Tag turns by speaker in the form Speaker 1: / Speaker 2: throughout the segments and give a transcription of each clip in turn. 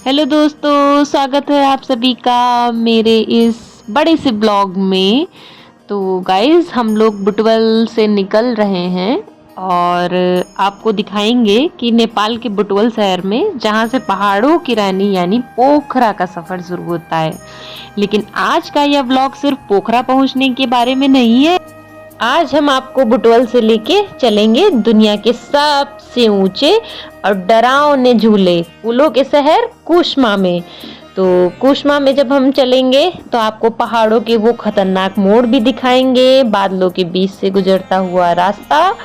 Speaker 1: Hello दोस्तों, स्वागत है आप सभी का मेरे इस बड़े से ब्लॉग में। तो गाइस, हम लोग बुटवल से निकल रहे हैं और आपको दिखाएंगे कि नेपाल के बुटवल शहर में, जहां से पहाड़ों की रानी यानी पोखरा का सफर शुरू होता है। लेकिन आज का यह ब्लॉग सिर्फ पोखरा पहुंचने के बारे में नहीं है। आज हम आपको बुटवल से लेके चलेंगे दुनिया के सबसे ऊंचे और डरावने झूले फूलों के शहर कुशमा में। तो कुशमा में जब हम चलेंगे तो आपको पहाड़ों के वो खतरनाक मोड़ भी दिखाएंगे, बादलों के बीच से गुजरता हुआ रास्ता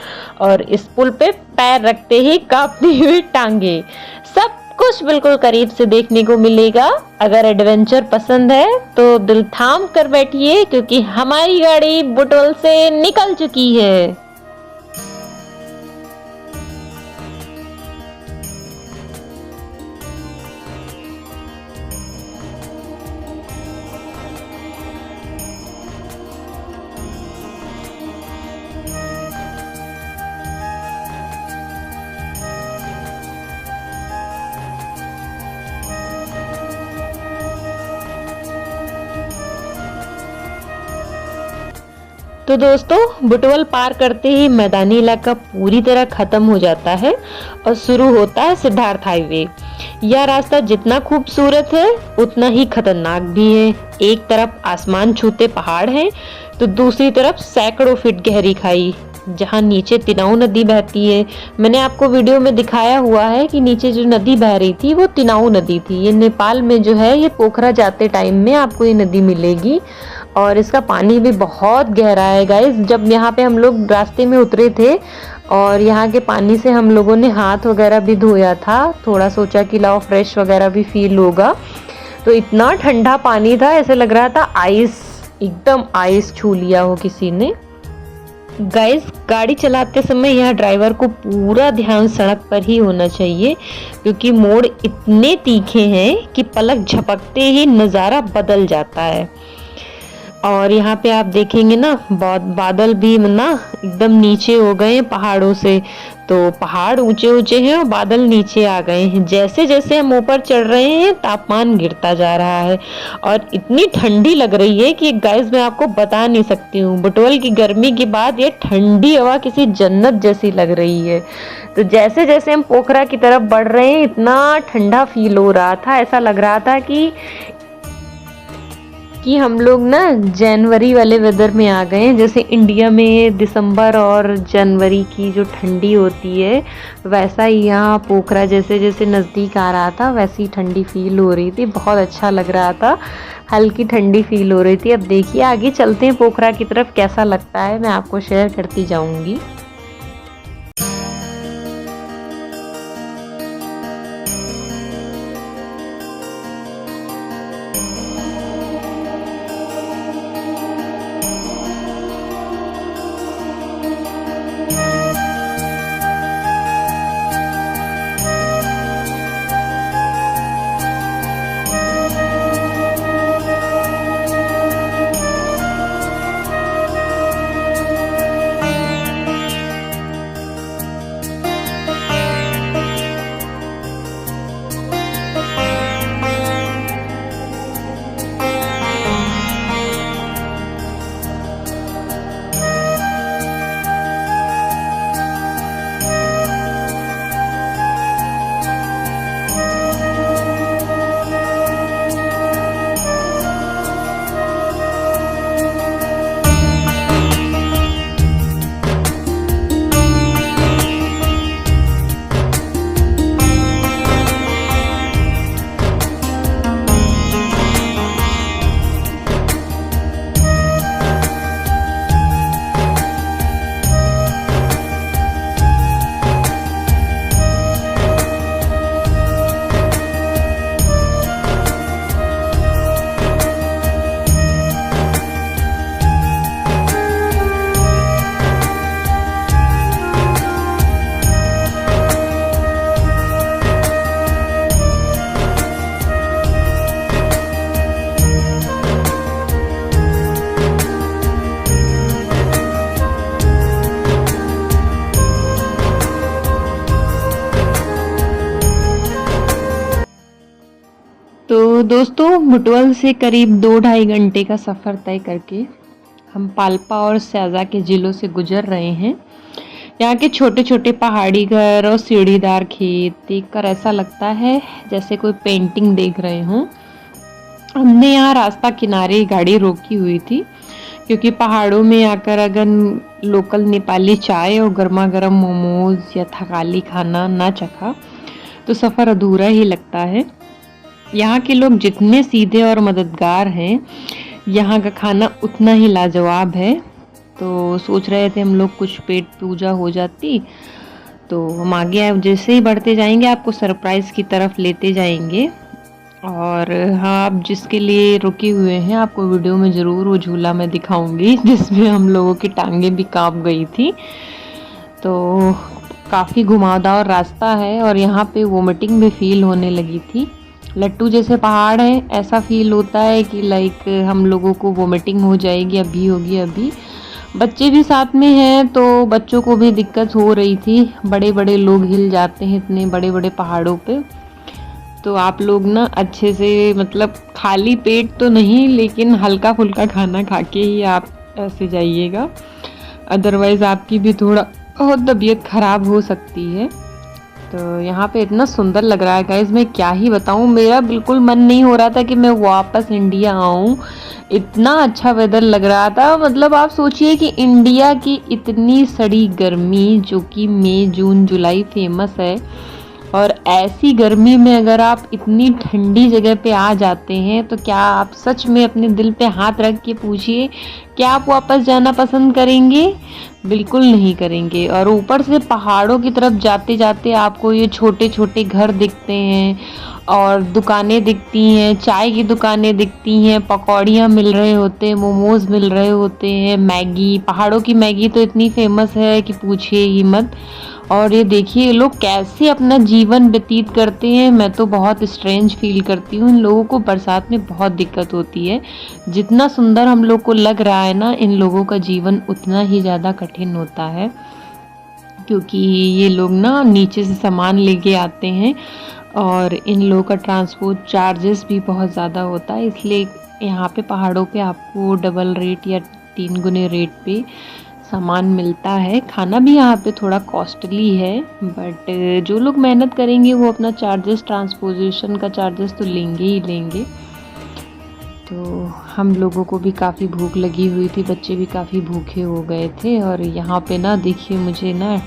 Speaker 1: और इस पुल पे पैर रखते ही कांपती हुई टांगे, सब कुछ बिल्कुल करीब से देखने को मिलेगा। अगर एडवेंचर पसंद है तो दिल थाम कर बैठिए, क्योंकि हमारी गाड़ी बुटवल से निकल चुकी है। तो दोस्तों, बुटवल पार करते ही मैदानी इलाका पूरी तरह खत्म हो जाता है और शुरू होता है सिद्धार्थ हाईवे। यह रास्ता जितना खूबसूरत है उतना ही खतरनाक भी है। एक तरफ आसमान छूते पहाड़ हैं तो दूसरी तरफ सैकड़ों फीट गहरी खाई, जहां नीचे तिनाऊ नदी बहती है। मैंने आपको वीडियो में दिखाया हुआ है कि नीचे जो नदी बह रही थी वो तिनाऊ नदी थी। ये नेपाल में जो है, ये पोखरा जाते टाइम में आपको ये नदी मिलेगी और इसका पानी भी बहुत गहरा है गाइस। जब यहाँ पे हम लोग रास्ते में उतरे थे और यहाँ के पानी से हम लोगों ने हाथ वगैरह भी धोया था, थोड़ा सोचा कि लाओ फ्रेश वगैरह भी फील होगा, तो इतना ठंडा पानी था, ऐसे लग रहा था आइस, एकदम आइस छू लिया हो किसी ने। गाइस, गाड़ी चलाते समय यह ड्राइवर को पूरा ध्यान सड़क पर ही होना चाहिए, क्योंकि मोड़ इतने तीखे हैं कि पलक झपकते ही नज़ारा बदल जाता है। और यहाँ पे आप देखेंगे ना, बादल भी ना एकदम नीचे हो गए हैं पहाड़ों से। तो पहाड़ ऊंचे ऊंचे हैं और बादल नीचे आ गए हैं। जैसे जैसे हम ऊपर चढ़ रहे हैं तापमान गिरता जा रहा है और इतनी ठंडी लग रही है कि गाइस मैं आपको बता नहीं सकती हूँ। बुटवल की गर्मी के बाद ये ठंडी हवा किसी जन्नत जैसी लग रही है। तो जैसे जैसे हम पोखरा की तरफ बढ़ रहे हैं इतना ठंडा फील हो रहा था, ऐसा लग रहा था कि हम लोग ना जनवरी वाले वेदर में आ गए हैं। जैसे इंडिया में दिसंबर और जनवरी की जो ठंडी होती है, वैसा ही यहाँ पोखरा जैसे जैसे नज़दीक आ रहा था वैसी ठंडी फील हो रही थी। बहुत अच्छा लग रहा था, हल्की ठंडी फील हो रही थी। अब देखिए आगे चलते हैं पोखरा की तरफ, कैसा लगता है मैं आपको शेयर करती जाऊँगी। तो दोस्तों, बुटवल से करीब 2-2.5 घंटे का सफ़र तय करके हम पाल्पा और स्याज़ा के ज़िलों से गुजर रहे हैं। यहाँ के छोटे छोटे पहाड़ी घर और सीढ़ीदार खेत देखकर ऐसा लगता है जैसे कोई पेंटिंग देख रहे हों। हमने यहाँ रास्ता किनारे गाड़ी रोकी हुई थी, क्योंकि पहाड़ों में आकर अगर लोकल नेपाली चाय और गर्मा गर्म मोमोज या थकाली खाना ना चखा तो सफ़र अधूरा ही लगता है। यहाँ के लोग जितने सीधे और मददगार हैं, यहाँ का खाना उतना ही लाजवाब है। तो सोच रहे थे हम लोग कुछ पेट पूजा हो जाती, तो हम आगे जैसे ही बढ़ते जाएंगे आपको सरप्राइज़ की तरफ लेते जाएंगे। और हाँ, आप जिसके लिए रुके हुए हैं आपको वीडियो में ज़रूर वो झूला मैं दिखाऊंगी जिसमें हम लोगों की टांगें भी कांप गई थी। तो काफ़ी घुमावदार रास्ता है और यहाँ पे वोमिटिंग भी फील होने लगी थी। लट्टू जैसे पहाड़ हैं, ऐसा फील होता है कि लाइक हम लोगों को वोमिटिंग हो जाएगी, अभी होगी अभी। बच्चे भी साथ में हैं तो बच्चों को भी दिक्कत हो रही थी। बड़े बड़े लोग हिल जाते हैं इतने बड़े बड़े पहाड़ों पे। तो आप लोग ना अच्छे से, मतलब खाली पेट तो नहीं, लेकिन हल्का फुल्का खाना खा के ही आप ऐसे जाइएगा, अदरवाइज़ आपकी भी थोड़ा बहुत तबीयत ख़राब हो सकती है। तो यहाँ पे इतना सुंदर लग रहा है गाइस, मैं क्या ही बताऊँ। मेरा बिल्कुल मन नहीं हो रहा था कि मैं वापस इंडिया आऊँ, इतना अच्छा वेदर लग रहा था। मतलब आप सोचिए कि इंडिया की इतनी सड़ी गर्मी, जो कि मई जून जुलाई फेमस है, और ऐसी गर्मी में अगर आप इतनी ठंडी जगह पे आ जाते हैं तो क्या आप सच में अपने दिल पे हाथ रख के पूछिए, क्या आप वापस जाना पसंद करेंगे? बिल्कुल नहीं करेंगे। और ऊपर से पहाड़ों की तरफ जाते जाते आपको ये छोटे छोटे घर दिखते हैं और दुकानें दिखती हैं, चाय की दुकानें दिखती हैं, पकौड़ियाँ मिल रहे होते हैं, मोमोज़ मिल रहे होते हैं, मैगी, पहाड़ों की मैगी तो इतनी फेमस है कि पूछिए ही मत। और ये देखिए ये लोग कैसे अपना जीवन व्यतीत करते हैं। मैं तो बहुत स्ट्रेंज फील करती हूँ। इन लोगों को बरसात में बहुत दिक्कत होती है। जितना सुंदर हम लोग को लग रहा है ना, इन लोगों का जीवन उतना ही ज़्यादा कठिन होता है, क्योंकि ये लोग ना नीचे से सामान लेके आते हैं और इन लोगों का ट्रांसपोर्ट चार्जेस भी बहुत ज़्यादा होता है। इसलिए यहाँ पे पहाड़ों पे आपको डबल रेट या 3 गुने रेट पे सामान मिलता है। खाना भी यहाँ पे थोड़ा कॉस्टली है, बट जो लोग मेहनत करेंगे वो अपना चार्जेस, ट्रांसपोर्टेशन का चार्जेस तो लेंगे ही लेंगे। तो हम लोगों को भी काफ़ी भूख लगी हुई थी, बच्चे भी काफ़ी भूखे हो गए थे। और यहाँ पे ना देखिए, मुझे ना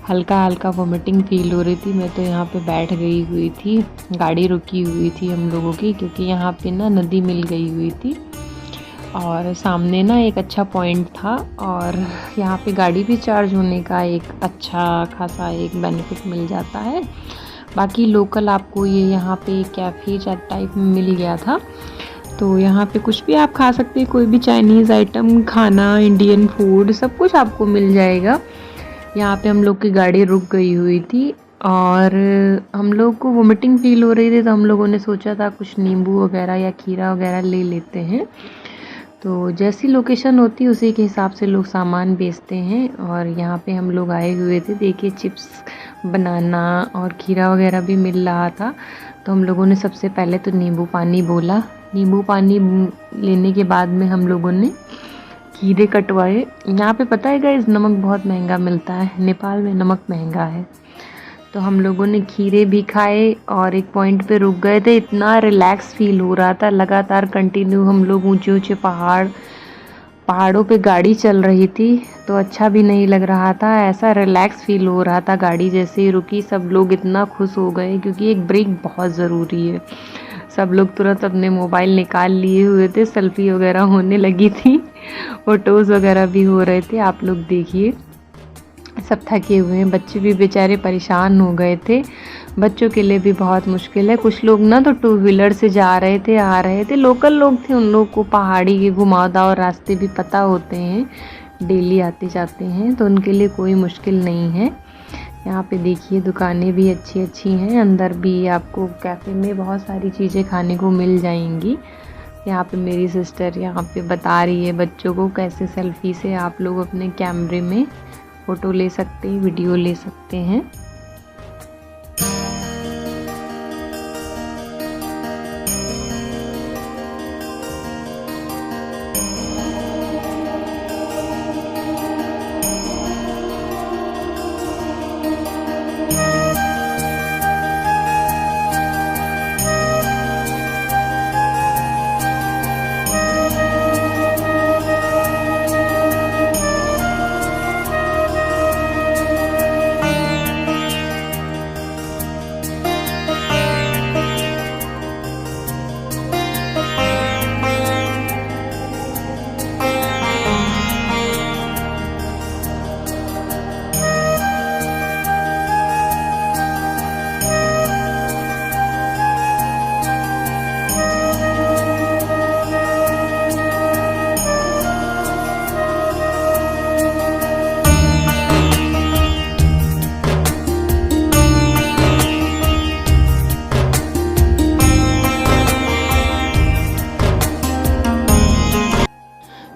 Speaker 1: हल्का हल्का वोमिटिंग फील हो रही थी। मैं तो यहाँ पे बैठ गई हुई थी, गाड़ी रुकी हुई थी हम लोगों की, क्योंकि यहाँ पे ना नदी मिल गई हुई थी और सामने ना एक अच्छा पॉइंट था, और यहाँ पे गाड़ी भी चार्ज होने का एक अच्छा खासा एक बेनिफिट मिल जाता है। बाकी लोकल आपको ये यहाँ पे कैफ़े टाइप में मिल गया था, तो यहाँ पे कुछ भी आप खा सकते हैं, कोई भी चाइनीज़ आइटम, खाना, इंडियन फूड, सब कुछ आपको मिल जाएगा। यहाँ पे हम लोग की गाड़ी रुक गई हुई थी और हम लोग को वोमिटिंग फील हो रही थी, तो हम लोगों ने सोचा था कुछ नींबू वगैरह या खीरा वगैरह ले लेते हैं। तो जैसी लोकेशन होती है उसी के हिसाब से लोग सामान बेचते हैं। और यहाँ पे हम लोग आए हुए थे, देखिए चिप्स, बनाना और खीरा वगैरह भी मिल रहा था। तो हम लोगों ने सबसे पहले तो नींबू पानी बोला। नींबू पानी लेने के बाद में हम लोगों ने खीरे कटवाए। यहाँ पे पता है गाइस, नमक बहुत महंगा मिलता है, नेपाल में नमक महंगा है। तो हम लोगों ने खीरे भी खाए और एक पॉइंट पे रुक गए थे। इतना रिलैक्स फील हो रहा था, लगातार कंटिन्यू हम लोग ऊंचे ऊंचे पहाड़ों पे गाड़ी चल रही थी, तो अच्छा भी नहीं लग रहा था। ऐसा रिलैक्स फील हो रहा था। गाड़ी जैसे ही रुकी सब लोग इतना खुश हो गए, क्योंकि एक ब्रेक बहुत ज़रूरी है। सब लोग तुरंत अपने मोबाइल निकाल लिए हुए थे, सेल्फी वगैरह होने लगी थी, फ़ोटोज़ वगैरह भी हो रहे थे। आप लोग देखिए, सब थके हुए हैं, बच्चे भी बेचारे परेशान हो गए थे। बच्चों के लिए भी बहुत मुश्किल है। कुछ लोग ना तो 2 व्हीलर से जा रहे थे, आ रहे थे, लोकल लोग थे, उन लोग को पहाड़ी के घुमावदार रास्ते भी पता होते हैं, डेली आते जाते हैं, तो उनके लिए कोई मुश्किल नहीं है। यहाँ पे देखिए दुकानें भी अच्छी अच्छी हैं, अंदर भी आपको कैफ़े में बहुत सारी चीज़ें खाने को मिल जाएंगी। यहाँ पे मेरी सिस्टर यहाँ पे बता रही है बच्चों को कैसे सेल्फी से आप लोग अपने कैमरे में फ़ोटो ले सकते हैं, वीडियो ले सकते हैं।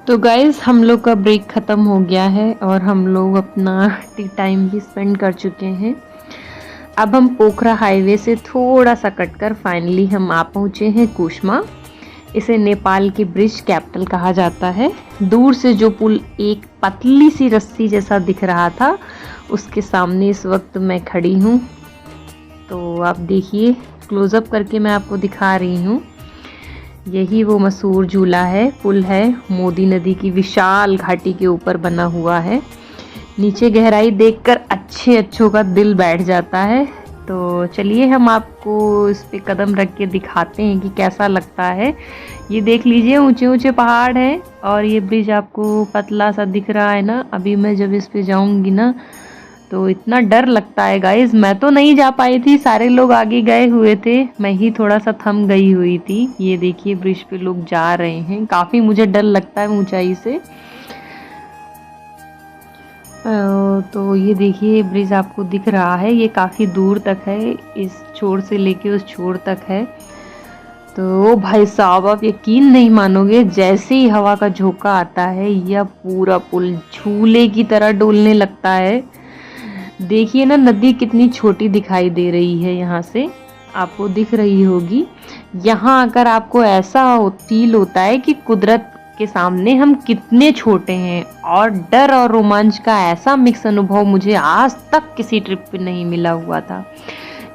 Speaker 1: तो गाइज़ हम लोग का ब्रेक ख़त्म हो गया है और हम लोग अपना टी टाइम भी स्पेंड कर चुके हैं। अब हम पोखरा हाईवे से थोड़ा सा कटकर फाइनली हम आ पहुँचे हैं कुशमा। इसे नेपाल की ब्रिज कैपिटल कहा जाता है। दूर से जो पुल एक पतली सी रस्सी जैसा दिख रहा था, उसके सामने इस वक्त मैं खड़ी हूँ। तो आप देखिए, क्लोज़अप करके मैं आपको दिखा रही हूँ। यही वो मशहूर झूला है, पुल है, मोदी नदी की विशाल घाटी के ऊपर बना हुआ है। नीचे गहराई देखकर अच्छों का दिल बैठ जाता है। तो चलिए हम आपको इस पे कदम रख के दिखाते हैं कि कैसा लगता है। ये देख लीजिए, ऊंचे ऊंचे पहाड़ हैं और ये ब्रिज आपको पतला सा दिख रहा है ना। अभी मैं जब इस पे जाऊंगी ना तो इतना डर लगता है गाइस। मैं तो नहीं जा पाई थी, सारे लोग आगे गए हुए थे, मैं ही थोड़ा सा थम गई हुई थी। ये देखिए ब्रिज पे लोग जा रहे हैं, काफ़ी मुझे डर लगता है ऊंचाई से। तो ये देखिए ब्रिज आपको दिख रहा है, ये काफ़ी दूर तक है, इस छोर से लेके उस छोर तक है। तो भाई साहब आप यकीन नहीं मानोगे, जैसे ही हवा का झोंका आता है यह पूरा पुल झूले की तरह डोलने लगता है। देखिए ना, नदी कितनी छोटी दिखाई दे रही है, यहाँ से आपको दिख रही होगी। यहाँ आकर आपको ऐसा फील होता है कि कुदरत के सामने हम कितने छोटे हैं, और डर और रोमांच का ऐसा मिक्स अनुभव मुझे आज तक किसी ट्रिप पे नहीं मिला हुआ था।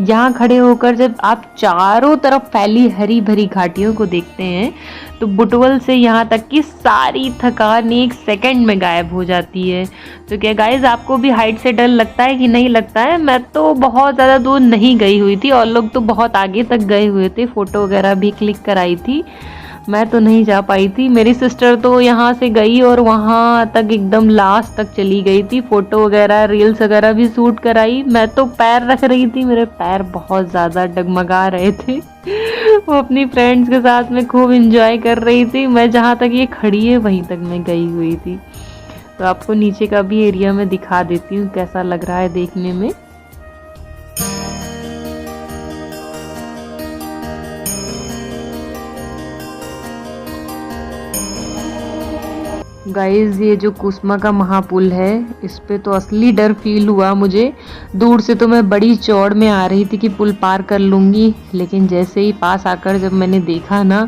Speaker 1: यहाँ खड़े होकर जब आप चारों तरफ फैली हरी भरी घाटियों को देखते हैं तो बुटवल से यहाँ तक की सारी थकान एक सेकंड में गायब हो जाती है। तो क्या गाइज आपको भी हाइट से डर लगता है कि नहीं लगता है? मैं तो बहुत ज़्यादा दूर नहीं गई हुई थी और लोग तो बहुत आगे तक गए हुए थे, फ़ोटो वगैरह भी क्लिक कराई थी, मैं तो नहीं जा पाई थी। मेरी सिस्टर तो यहाँ से गई और वहाँ तक एकदम लास्ट तक चली गई थी, फ़ोटो वगैरह रील्स वगैरह भी शूट कराई। मैं तो पैर रख रही थी, मेरे पैर बहुत ज़्यादा डगमगा रहे थे। वो अपनी फ्रेंड्स के साथ में खूब इंजॉय कर रही थी, मैं जहाँ तक ये खड़ी है वहीं तक मैं गई हुई थी। तो आपको नीचे का भी एरिया में दिखा देती हूँ कैसा लग रहा है देखने में। गाइज ये जो कुसमा का महापुल है, इस पे तो असली डर फील हुआ मुझे। दूर से तो मैं बड़ी चौड़ में आ रही थी कि पुल पार कर लूँगी, लेकिन जैसे ही पास आकर जब मैंने देखा ना,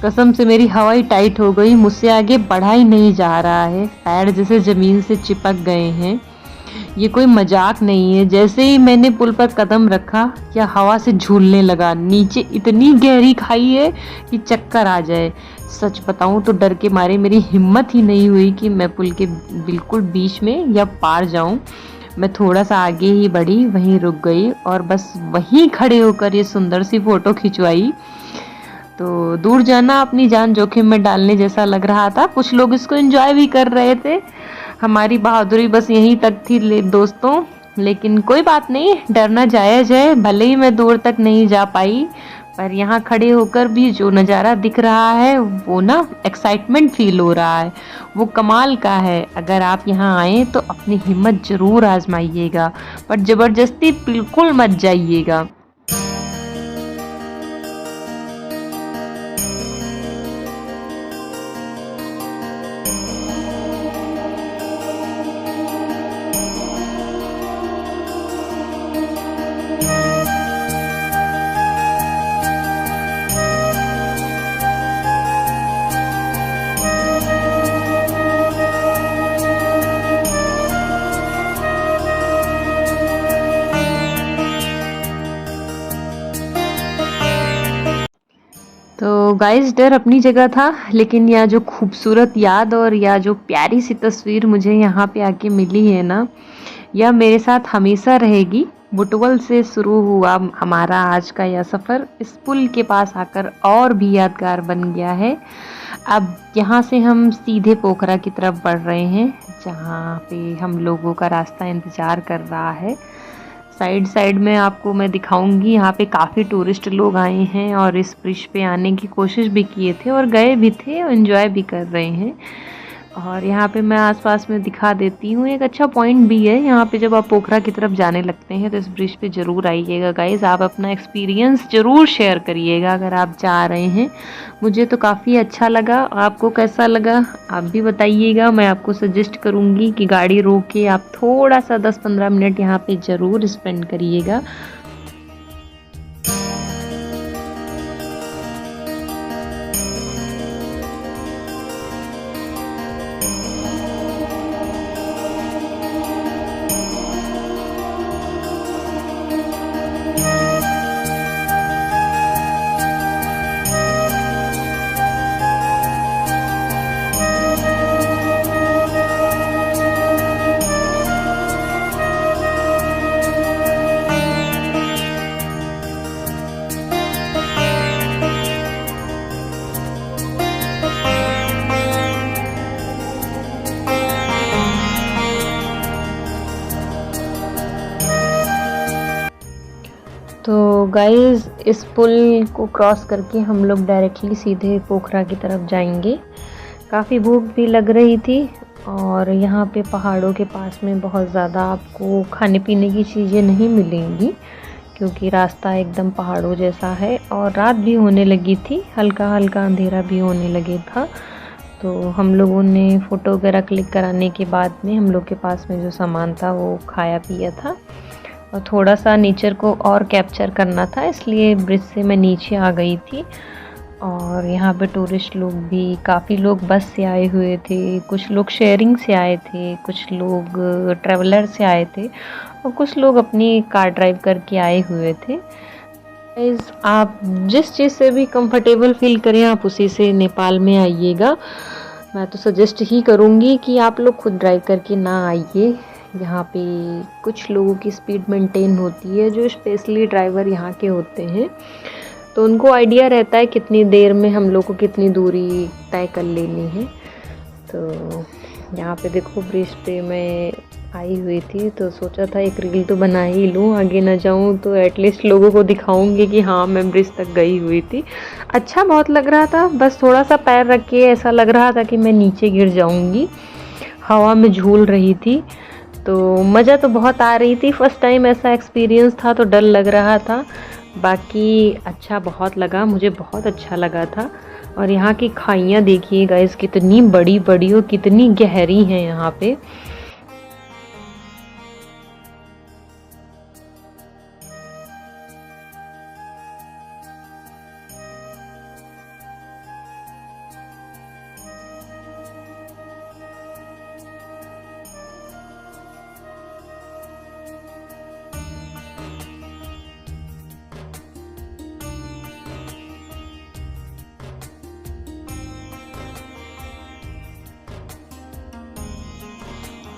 Speaker 1: कसम से मेरी हवा ही टाइट हो गई, मुझसे आगे बढ़ा ही नहीं जा रहा है, पैर जैसे ज़मीन से चिपक गए हैं। ये कोई मजाक नहीं है। जैसे ही मैंने पुल पर कदम रखा या हवा से झूलने लगा। नीचे इतनी गहरी खाई है कि चक्कर आ जाए। सच बताऊं तो डर के मारे मेरी हिम्मत ही नहीं हुई कि मैं पुल के बिल्कुल बीच में या पार जाऊं। मैं थोड़ा सा आगे ही बढ़ी, वहीं रुक गई और बस वहीं खड़े होकर ये सुंदर सी फोटो खिंचवाई। तो दूर जाना अपनी जान जोखिम में डालने जैसा लग रहा था। कुछ लोग इसको एंजॉय भी कर रहे थे। हमारी बहादुरी बस यहीं तक थी दोस्तों, लेकिन कोई बात नहीं, डरना जायज़ है। भले ही मैं दूर तक नहीं जा पाई, पर यहाँ खड़े होकर भी जो नज़ारा दिख रहा है वो ना एक्साइटमेंट फील हो रहा है, वो कमाल का है। अगर आप यहाँ आएँ तो अपनी हिम्मत ज़रूर आजमाइएगा, पर ज़बरदस्ती बिल्कुल मत जाइएगा। तो गाइस डर अपनी जगह था, लेकिन यह जो खूबसूरत याद और यह जो प्यारी सी तस्वीर मुझे यहाँ पे आके मिली है ना, यह मेरे साथ हमेशा रहेगी। बुटवल से शुरू हुआ हमारा आज का यह सफ़र इस पुल के पास आकर और भी यादगार बन गया है। अब यहाँ से हम सीधे पोखरा की तरफ बढ़ रहे हैं, जहाँ पे हम लोगों का रास्ता इंतज़ार कर रहा है। साइड में आपको मैं दिखाऊंगी, यहाँ पे काफ़ी टूरिस्ट लोग आए हैं और इस ब्रिज पे आने की कोशिश भी किए थे और गए भी थे और एंजॉय भी कर रहे हैं। और यहाँ पे मैं आसपास में दिखा देती हूँ, एक अच्छा पॉइंट भी है यहाँ पे। जब आप पोखरा की तरफ जाने लगते हैं तो इस ब्रिज पे ज़रूर आइएगा गाइज़। आप अपना एक्सपीरियंस ज़रूर शेयर करिएगा अगर आप जा रहे हैं। मुझे तो काफ़ी अच्छा लगा, आपको कैसा लगा आप भी बताइएगा। मैं आपको सजेस्ट करूँगी कि गाड़ी रोक के आप थोड़ा सा 10-15 मिनट यहाँ पे ज़रूर स्पेंड करिएगा। तो गाइज़ इस पुल को क्रॉस करके हम लोग डायरेक्टली सीधे पोखरा की तरफ जाएंगे। काफ़ी भूख भी लग रही थी और यहाँ पे पहाड़ों के पास में बहुत ज़्यादा आपको खाने पीने की चीज़ें नहीं मिलेंगी क्योंकि रास्ता एकदम पहाड़ों जैसा है और रात भी होने लगी थी, हल्का हल्का अंधेरा भी होने लगे था। तो हम लोगों ने फ़ोटो वगैरह क्लिक कराने के बाद में हम लोग के पास में जो सामान था वो खाया पिया था और थोड़ा सा नेचर को और कैप्चर करना था, इसलिए ब्रिज से मैं नीचे आ गई थी। और यहाँ पे टूरिस्ट लोग भी काफ़ी लोग बस से आए हुए थे, कुछ लोग शेयरिंग से आए थे, कुछ लोग ट्रैवलर से आए थे और कुछ लोग अपनी कार ड्राइव करके आए हुए थे। गाइस आप जिस चीज़ से भी कंफर्टेबल फील करें आप उसी से नेपाल में आइएगा। मैं तो सजेस्ट ही करूँगी कि आप लोग खुद ड्राइव करके ना आइए। यहाँ पे कुछ लोगों की स्पीड मेंटेन होती है जो स्पेशली ड्राइवर यहाँ के होते हैं, तो उनको आइडिया रहता है कितनी देर में हम लोग को कितनी दूरी तय कर लेनी है। तो यहाँ पे देखो ब्रिज पे मैं आई हुई थी तो सोचा था एक रील तो बना ही लूँ, आगे ना जाऊँ तो एटलीस्ट लोगों को दिखाऊंगी कि हाँ मैं ब्रिज तक गई हुई थी। अच्छा बहुत लग रहा था, बस थोड़ा सा पैर रख के ऐसा लग रहा था कि मैं नीचे गिर जाऊँगी। हवा में झूल रही थी तो मज़ा तो बहुत आ रही थी। फर्स्ट टाइम ऐसा एक्सपीरियंस था तो डर लग रहा था, बाकी अच्छा बहुत लगा, मुझे बहुत अच्छा लगा था। और यहाँ की खाइयाँ देखिए गाइस कितनी बड़ी बड़ी और कितनी गहरी हैं यहाँ पे।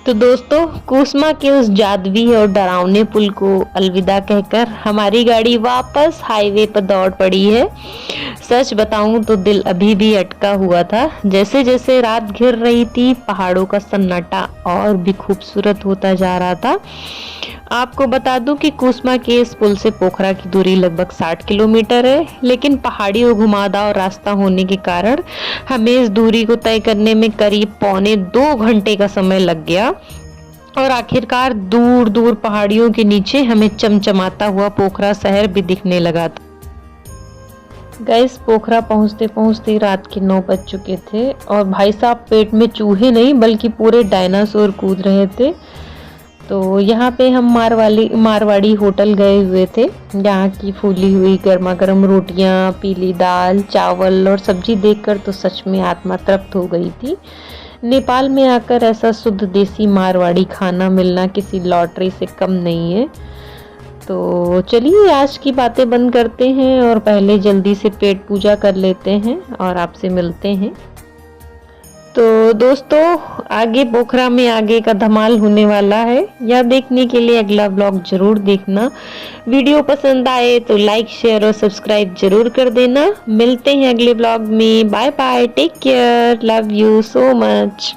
Speaker 1: तो दोस्तों कुसमा के उस जादुई और डरावने पुल को अलविदा कहकर हमारी गाड़ी वापस हाईवे पर दौड़ पड़ी है। सच बताऊं तो दिल अभी भी अटका हुआ था। जैसे जैसे रात घिर रही थी पहाड़ों का सन्नाटा और भी खूबसूरत होता जा रहा था। आपको बता दूं कि कुसमा के इस पुल से पोखरा की दूरी लगभग 60 किलोमीटर है, लेकिन पहाड़ी और घुमावदार रास्ता होने के कारण हमें इस दूरी को तय करने में करीब 1.25 घंटे का समय लग गया और आखिरकार दूर दूर पहाड़ियों के नीचे हमें चमचमाता हुआ पोखरा शहर भी दिखने लगा था। गैस पोखरा पहुंचते पहुंचते रात के 9 बज चुके थे और भाई साहब पेट में चूहे नहीं बल्कि पूरे डायनासोर कूद रहे थे। तो यहाँ पे हम मारवाड़ी होटल गए हुए थे। यहाँ की फूली हुई गर्मा गर्म रोटियाँ, पीली दाल, चावल और सब्जी देखकर तो सच में आत्मा तृप्त हो गई थी। नेपाल में आकर ऐसा शुद्ध देसी मारवाड़ी खाना मिलना किसी लॉटरी से कम नहीं है। तो चलिए आज की बातें बंद करते हैं और पहले जल्दी से पेट पूजा कर लेते हैं और आपसे मिलते हैं। तो दोस्तों आगे पोखरा में आगे का धमाल होने वाला है, यह देखने के लिए अगला ब्लॉग जरूर देखना। वीडियो पसंद आए तो लाइक शेयर और सब्सक्राइब जरूर कर देना। मिलते हैं अगले ब्लॉग में। Bye bye, take care, love you so much.